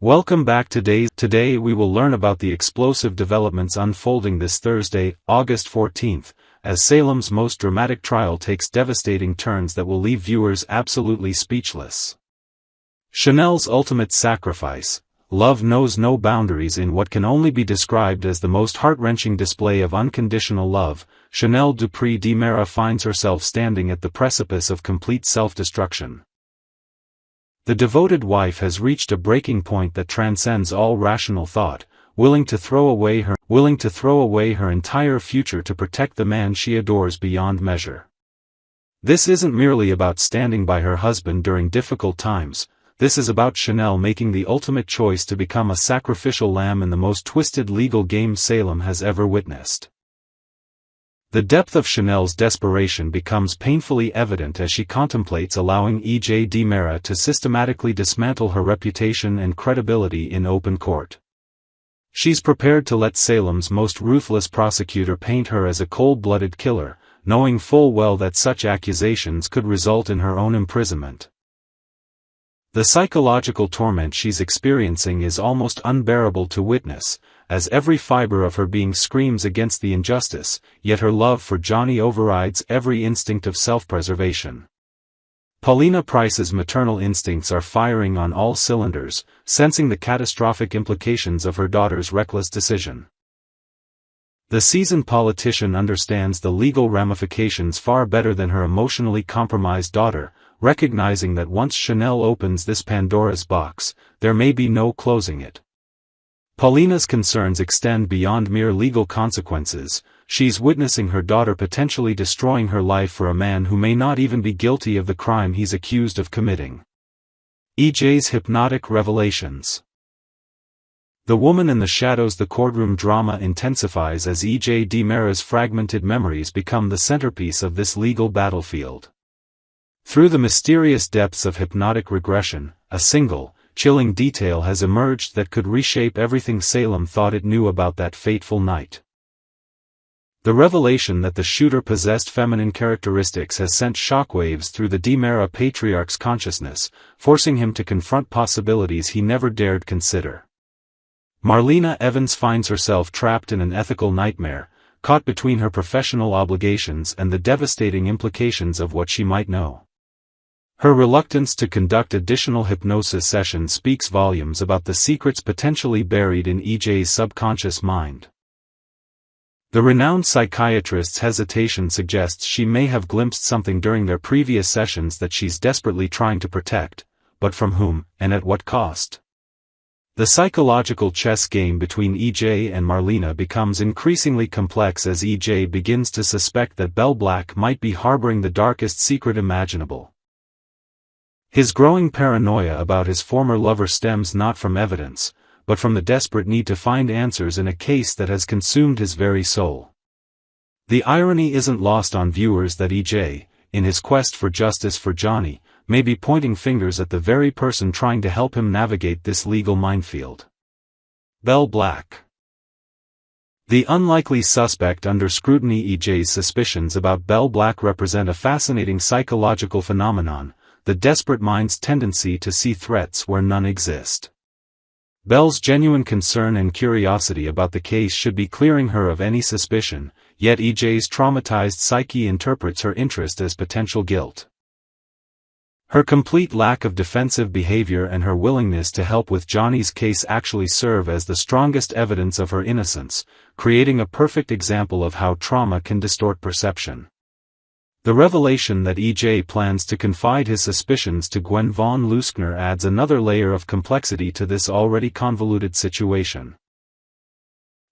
Welcome back. Today we will learn about the explosive developments unfolding this Thursday, August 14th, as Salem's most dramatic trial takes devastating turns that will leave viewers absolutely speechless. Chanel's ultimate sacrifice. Love knows no boundaries. In what can only be described as the most heart-wrenching display of unconditional love, Chanel Dupree de Mera finds herself standing at the precipice of complete self-destruction. The devoted wife has reached a breaking point that transcends all rational thought, willing to throw away her entire future to protect the man she adores beyond measure. This isn't merely about standing by her husband during difficult times. This is about Chanel making the ultimate choice to become a sacrificial lamb in the most twisted legal game Salem has ever witnessed. The depth of Chanel's desperation becomes painfully evident as she contemplates allowing E.J. de Mera to systematically dismantle her reputation and credibility in open court. She's prepared to let Salem's most ruthless prosecutor paint her as a cold-blooded killer, knowing full well that such accusations could result in her own imprisonment. The psychological torment she's experiencing is almost unbearable to witness, as every fiber of her being screams against the injustice, yet her love for Johnny overrides every instinct of self-preservation. Paulina Price's maternal instincts are firing on all cylinders, sensing the catastrophic implications of her daughter's reckless decision. The seasoned politician understands the legal ramifications far better than her emotionally compromised daughter, recognizing that once Chanel opens this Pandora's box, there may be no closing it. Paulina's concerns extend beyond mere legal consequences. She's witnessing her daughter potentially destroying her life for a man who may not even be guilty of the crime he's accused of committing. EJ's hypnotic revelations. The woman in the shadows. The courtroom drama intensifies as E.J. de Mera's fragmented memories become the centerpiece of this legal battlefield. Through the mysterious depths of hypnotic regression, a single, chilling detail has emerged that could reshape everything Salem thought it knew about that fateful night. The revelation that the shooter possessed feminine characteristics has sent shockwaves through the de Mera patriarch's consciousness, forcing him to confront possibilities he never dared consider. Marlena Evans finds herself trapped in an ethical nightmare, caught between her professional obligations and the devastating implications of what she might know. Her reluctance to conduct additional hypnosis sessions speaks volumes about the secrets potentially buried in EJ's subconscious mind. The renowned psychiatrist's hesitation suggests she may have glimpsed something during their previous sessions that she's desperately trying to protect, but from whom, and at what cost? The psychological chess game between EJ and Marlena becomes increasingly complex as EJ begins to suspect that Belle Black might be harboring the darkest secret imaginable. His growing paranoia about his former lover stems not from evidence, but from the desperate need to find answers in a case that has consumed his very soul. The irony isn't lost on viewers that EJ, in his quest for justice for Johnny, may be pointing fingers at the very person trying to help him navigate this legal minefield. Belle Black. The unlikely suspect under scrutiny. EJ's suspicions about Belle Black represent a fascinating psychological phenomenon, the desperate mind's tendency to see threats where none exist. Belle's genuine concern and curiosity about the case should be clearing her of any suspicion, yet EJ's traumatized psyche interprets her interest as potential guilt. Her complete lack of defensive behavior and her willingness to help with Johnny's case actually serve as the strongest evidence of her innocence, creating a perfect example of how trauma can distort perception. The revelation that EJ plans to confide his suspicions to Gwen von Leuskner adds another layer of complexity to this already convoluted situation.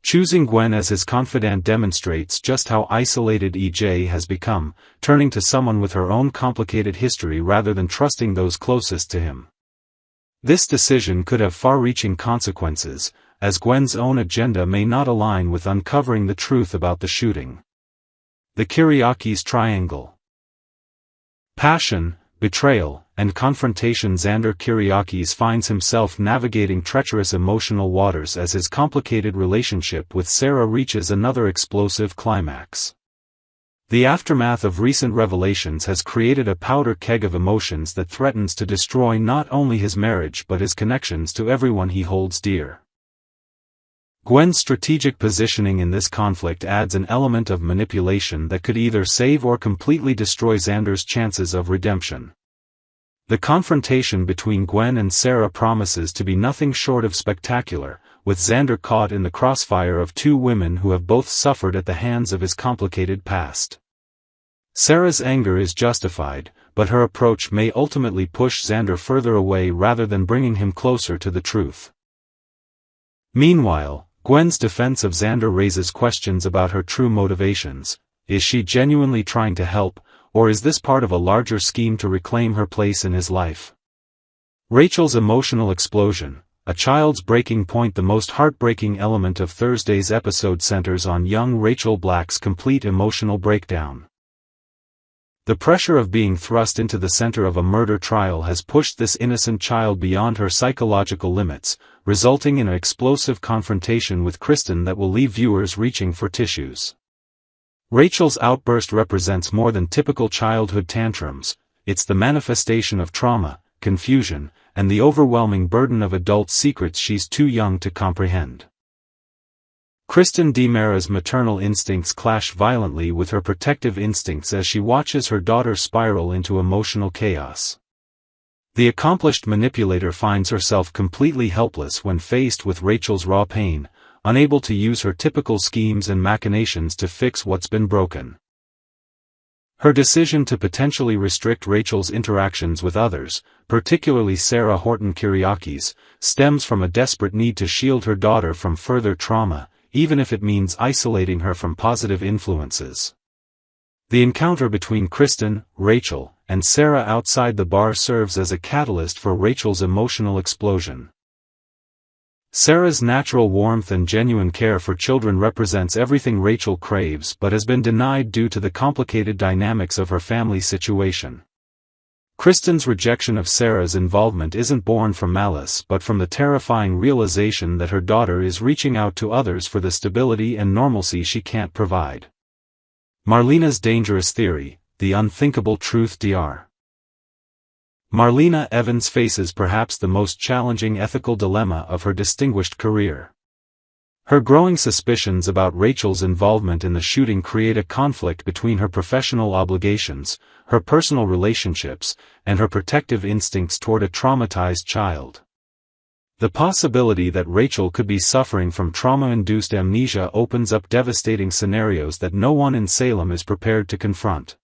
Choosing Gwen as his confidant demonstrates just how isolated EJ has become, turning to someone with her own complicated history rather than trusting those closest to him. This decision could have far-reaching consequences, as Gwen's own agenda may not align with uncovering the truth about the shooting. The Kiriakis triangle. Passion, betrayal, and confrontation. Xander Kiriakis finds himself navigating treacherous emotional waters as his complicated relationship with Sarah reaches another explosive climax. The aftermath of recent revelations has created a powder keg of emotions that threatens to destroy not only his marriage but his connections to everyone he holds dear. Gwen's strategic positioning in this conflict adds an element of manipulation that could either save or completely destroy Xander's chances of redemption. The confrontation between Gwen and Sarah promises to be nothing short of spectacular, with Xander caught in the crossfire of two women who have both suffered at the hands of his complicated past. Sarah's anger is justified, but her approach may ultimately push Xander further away rather than bringing him closer to the truth. Meanwhile, Gwen's defense of Xander raises questions about her true motivations. Is she genuinely trying to help, or is this part of a larger scheme to reclaim her place in his life? Rachel's emotional explosion, a child's breaking point. The most heartbreaking element of Thursday's episode centers on young Rachel Black's complete emotional breakdown. The pressure of being thrust into the center of a murder trial has pushed this innocent child beyond her psychological limits, resulting in an explosive confrontation with Kristen that will leave viewers reaching for tissues. Rachel's outburst represents more than typical childhood tantrums. It's the manifestation of trauma, confusion, and the overwhelming burden of adult secrets she's too young to comprehend. Kristen DiMera's maternal instincts clash violently with her protective instincts as she watches her daughter spiral into emotional chaos. The accomplished manipulator finds herself completely helpless when faced with Rachel's raw pain, unable to use her typical schemes and machinations to fix what's been broken. Her decision to potentially restrict Rachel's interactions with others, particularly Sarah Horton Kiriakis, stems from a desperate need to shield her daughter from further trauma, even if it means isolating her from positive influences. The encounter between Kristen, Rachel, and Sarah outside the bar serves as a catalyst for Rachel's emotional explosion. Sarah's natural warmth and genuine care for children represents everything Rachel craves but has been denied due to the complicated dynamics of her family situation. Kristen's rejection of Sarah's involvement isn't born from malice but from the terrifying realization that her daughter is reaching out to others for the stability and normalcy she can't provide. Marlena's dangerous theory, the unthinkable truth. Dr. Marlena Evans faces perhaps the most challenging ethical dilemma of her distinguished career. Her growing suspicions about Rachel's involvement in the shooting create a conflict between her professional obligations, her personal relationships, and her protective instincts toward a traumatized child. The possibility that Rachel could be suffering from trauma-induced amnesia opens up devastating scenarios that no one in Salem is prepared to confront.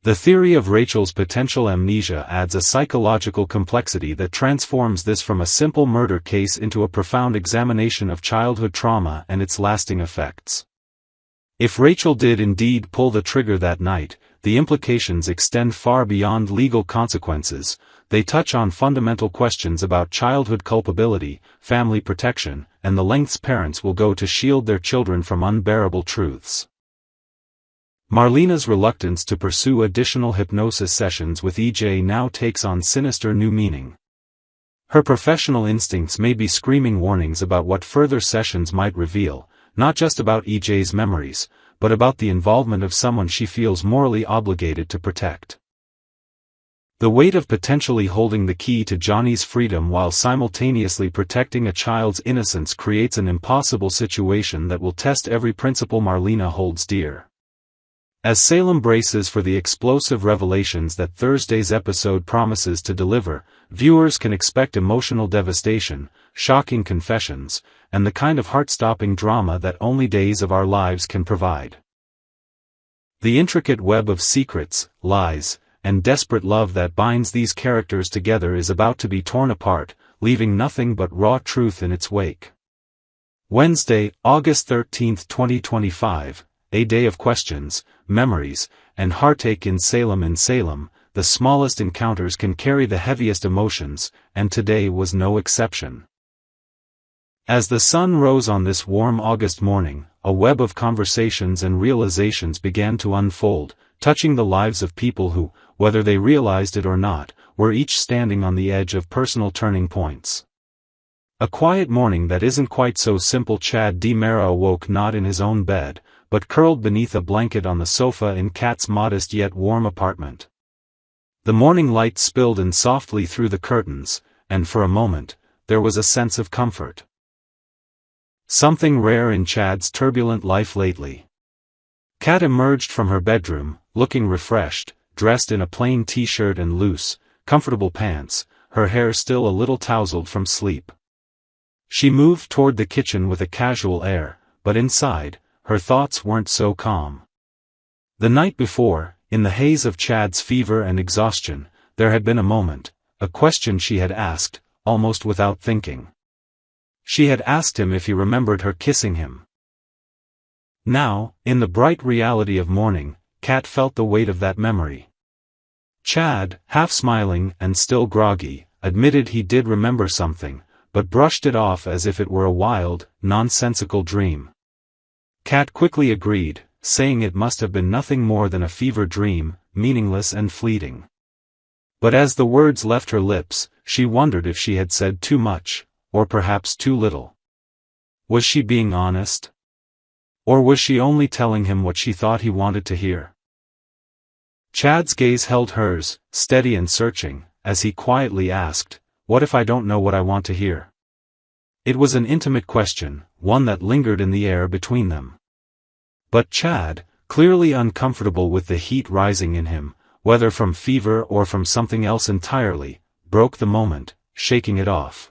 The theory of Rachel's potential amnesia adds a psychological complexity that transforms this from a simple murder case into a profound examination of childhood trauma and its lasting effects. If Rachel did indeed pull the trigger that night, the implications extend far beyond legal consequences. They touch on fundamental questions about childhood culpability, family protection, and the lengths parents will go to shield their children from unbearable truths. Marlena's reluctance to pursue additional hypnosis sessions with EJ now takes on sinister new meaning. Her professional instincts may be screaming warnings about what further sessions might reveal, not just about EJ's memories, but about the involvement of someone she feels morally obligated to protect. The weight of potentially holding the key to Johnny's freedom while simultaneously protecting a child's innocence creates an impossible situation that will test every principle Marlena holds dear. As Salem braces for the explosive revelations that Thursday's episode promises to deliver, viewers can expect emotional devastation, shocking confessions, and the kind of heart-stopping drama that only Days of Our Lives can provide. The intricate web of secrets, lies, and desperate love that binds these characters together is about to be torn apart, leaving nothing but raw truth in its wake. Wednesday, August 13, 2025, a day of questions, memories, and heartache in Salem. In Salem, the smallest encounters can carry the heaviest emotions, and today was no exception. As the sun rose on this warm August morning, a web of conversations and realizations began to unfold, touching the lives of people who, whether they realized it or not, were each standing on the edge of personal turning points. A quiet morning that isn't quite so simple. Chad DiMera awoke not in his own bed, but curled beneath a blanket on the sofa in Kat's modest yet warm apartment. The morning light spilled in softly through the curtains, and for a moment, there was a sense of comfort. Something rare in Chad's turbulent life lately. Kat emerged from her bedroom, looking refreshed, dressed in a plain t-shirt and loose, comfortable pants, her hair still a little tousled from sleep. She moved toward the kitchen with a casual air, but inside, her thoughts weren't so calm. The night before, in the haze of Chad's fever and exhaustion, there had been a moment, a question she had asked, almost without thinking. She had asked him if he remembered her kissing him. Now, in the bright reality of morning, Kat felt the weight of that memory. Chad, half smiling and still groggy, admitted he did remember something, but brushed it off as if it were a wild, nonsensical dream. Kat quickly agreed, saying it must have been nothing more than a fever dream, meaningless and fleeting. But as the words left her lips, she wondered if she had said too much, or perhaps too little. Was she being honest? Or was she only telling him what she thought he wanted to hear? Chad's gaze held hers, steady and searching, as he quietly asked, "What if I don't know what I want to hear?" It was an intimate question, one that lingered in the air between them. But Chad, clearly uncomfortable with the heat rising in him, whether from fever or from something else entirely, broke the moment, shaking it off.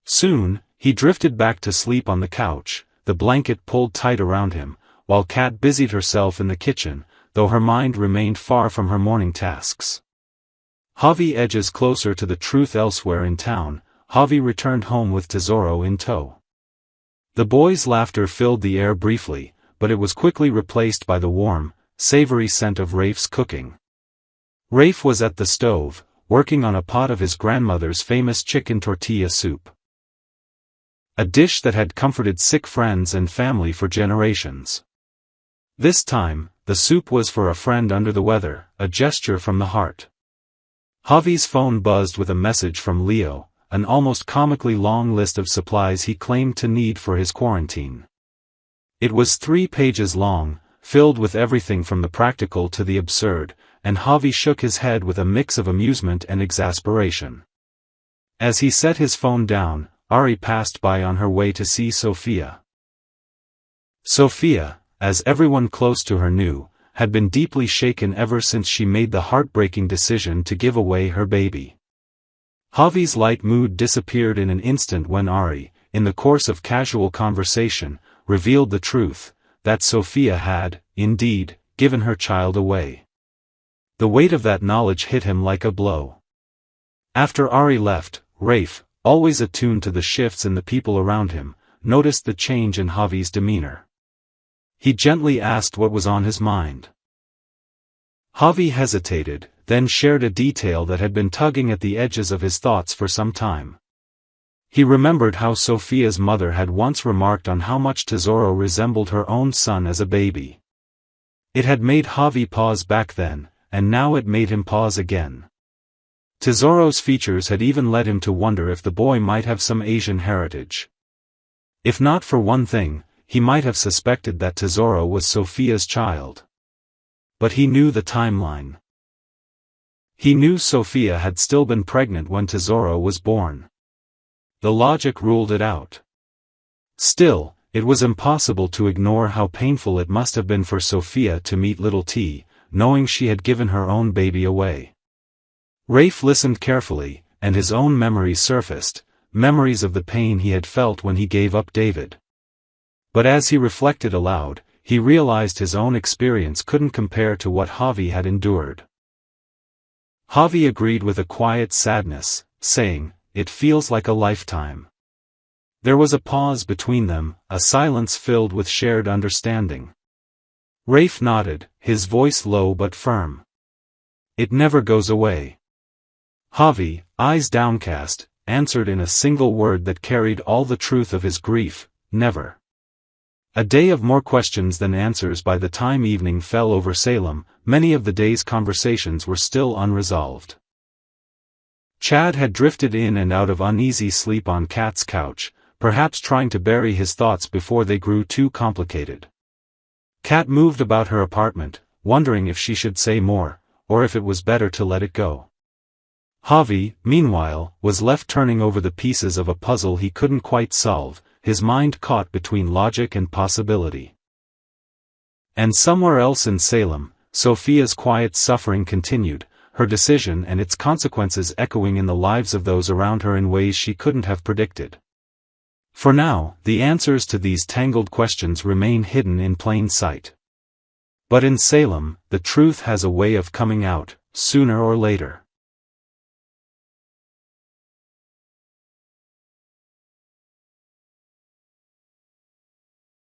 Soon, he drifted back to sleep on the couch, the blanket pulled tight around him, while Kat busied herself in the kitchen, though her mind remained far from her morning tasks. Javi edges closer to the truth elsewhere in town. Javi returned home with Tesoro in tow. The boys' laughter filled the air briefly, but it was quickly replaced by the warm, savory scent of Rafe's cooking. Rafe was at the stove, working on a pot of his grandmother's famous chicken tortilla soup. A dish that had comforted sick friends and family for generations. This time, the soup was for a friend under the weather, a gesture from the heart. Javi's phone buzzed with a message from Leo, an almost comically long list of supplies he claimed to need for his quarantine. It was 3 pages long, filled with everything from the practical to the absurd, and Javi shook his head with a mix of amusement and exasperation. As he set his phone down, Ari passed by on her way to see Sophia. Sophia, as everyone close to her knew, had been deeply shaken ever since she made the heartbreaking decision to give away her baby. Javi's light mood disappeared in an instant when Ari, in the course of casual conversation, revealed the truth, that Sophia had, indeed, given her child away. The weight of that knowledge hit him like a blow. After Ari left, Rafe, always attuned to the shifts in the people around him, noticed the change in Javi's demeanor. He gently asked what was on his mind. Javi hesitated, then shared a detail that had been tugging at the edges of his thoughts for some time. He remembered how Sophia's mother had once remarked on how much Tesoro resembled her own son as a baby. It had made Javi pause back then, and now it made him pause again. Tesoro's features had even led him to wonder if the boy might have some Asian heritage. If not for one thing, he might have suspected that Tesoro was Sophia's child. But he knew the timeline. He knew Sophia had still been pregnant when Tesoro was born. The logic ruled it out. Still, it was impossible to ignore how painful it must have been for Sophia to meet little T, knowing she had given her own baby away. Rafe listened carefully, and his own memories surfaced, memories of the pain he had felt when he gave up David. But as he reflected aloud, he realized his own experience couldn't compare to what Javi had endured. Javi agreed with a quiet sadness, saying, "It feels like a lifetime." There was a pause between them, a silence filled with shared understanding. Rafe nodded, his voice low but firm. "It never goes away." Javi, eyes downcast, answered in a single word that carried all the truth of his grief, "Never." A day of more questions than answers. By the time evening fell over Salem, many of the day's conversations were still unresolved. Chad had drifted in and out of uneasy sleep on Kat's couch, perhaps trying to bury his thoughts before they grew too complicated. Kat moved about her apartment, wondering if she should say more, or if it was better to let it go. Javi, meanwhile, was left turning over the pieces of a puzzle he couldn't quite solve, his mind caught between logic and possibility. And somewhere else in Salem, Sophia's quiet suffering continued, her decision and its consequences echoing in the lives of those around her in ways she couldn't have predicted. For now, the answers to these tangled questions remain hidden in plain sight. But in Salem, the truth has a way of coming out, sooner or later.